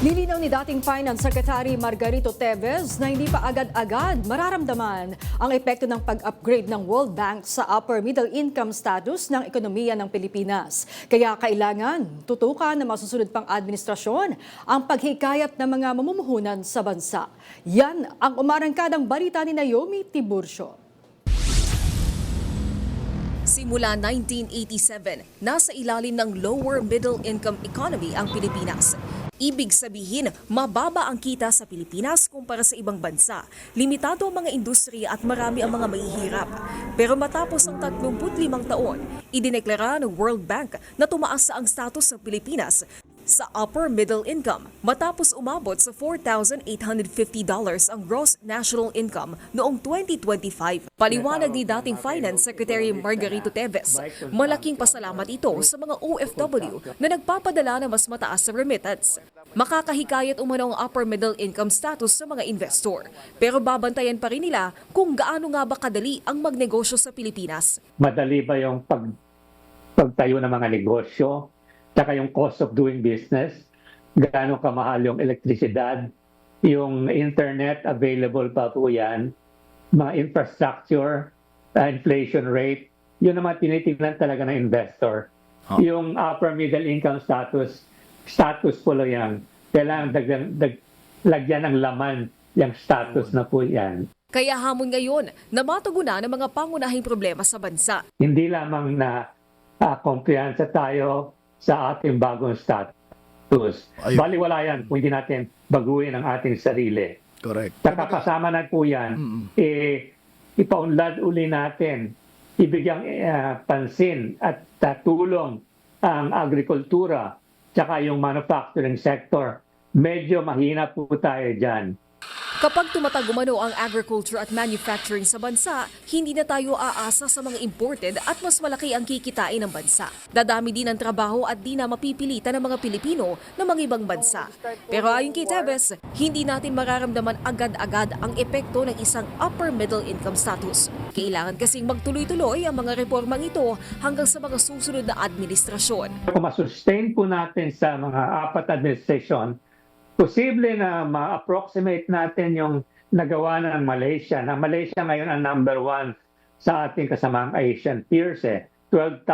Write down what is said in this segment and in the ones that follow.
Nilinaw ni dating Finance Secretary Margarito Teves na hindi pa agad-agad mararamdaman ang epekto ng pag-upgrade ng World Bank sa upper middle income status ng ekonomiya ng Pilipinas. Kaya kailangan tutukan ng masusunod pang administrasyon ang paghikayat ng mga mamumuhunan sa bansa. Yan ang umarangkadang balita ni Naomi Tiburcio. Simula 1987, nasa ilalim ng lower middle income economy ang Pilipinas. Ibig sabihin, mababa ang kita sa Pilipinas kumpara sa ibang bansa. Limitado ang mga industriya at marami ang mga mahihirap. Pero matapos ang 35 taon, idineklara ng World Bank na tumaas ang status ng Pilipinas sa upper middle income matapos umabot sa $4,850 ang gross national income noong 2025. Paliwanag ni dating Finance Secretary Margarito Teves, malaking pasalamat ito sa mga OFW na nagpapadala ng mas mataas sa remittance. Makakahikayat umano ang upper middle income status sa mga investor. Pero babantayan pa rin nila kung gaano nga ba kadali ang magnegosyo sa Pilipinas. Madali ba yung pagtayo ng mga negosyo? Tsaka yung cost of doing business, gaano kamahal yung elektrisidad, yung internet, available pa po yan, mga infrastructure, inflation rate, yun naman tinitingnan talaga ng investor. Yung upper middle income status po lang yan. Kailangan lagyan ng laman yung status na po yan. Kaya hamon ngayon na matugunan ng mga pangunahing problema sa bansa. Hindi lamang na kumpiyansa tayo sa ating bagong status. Baliwala yan kung hindi natin baguhin ang ating sarili. Correct. Saka kasama na po yan, ipaunlad uli natin, ibigyang pansin at tulong ang agrikultura, tsaka yung manufacturing sector. Medyo mahina po tayo dyan. Kapag tumatagumano ang agriculture at manufacturing sa bansa, hindi na tayo aasa sa mga imported at mas malaki ang kikitain ng bansa. Dadami din ang trabaho at di na mapipilitan ng mga Pilipino ng mga ibang bansa. Pero ayon kay Teves, hindi natin mararamdaman agad-agad ang epekto ng isang upper middle income status. Kailangan kasing magtuloy-tuloy ang mga reformang ito hanggang sa mga susunod na administrasyon. Kung masustain po natin sa mga apat administrasyon, posible na ma-approximate natin yung nagawa ng Malaysia. Na Malaysia ngayon ang number 1 sa ating kasamang Asian peers. $12,000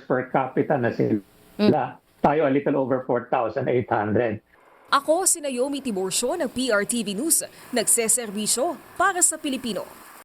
per capita na sila. Tayo a little over 4,800. Ako si Naomi Tiburcio ng PRTV News, nagseserbisyo para sa Pilipino.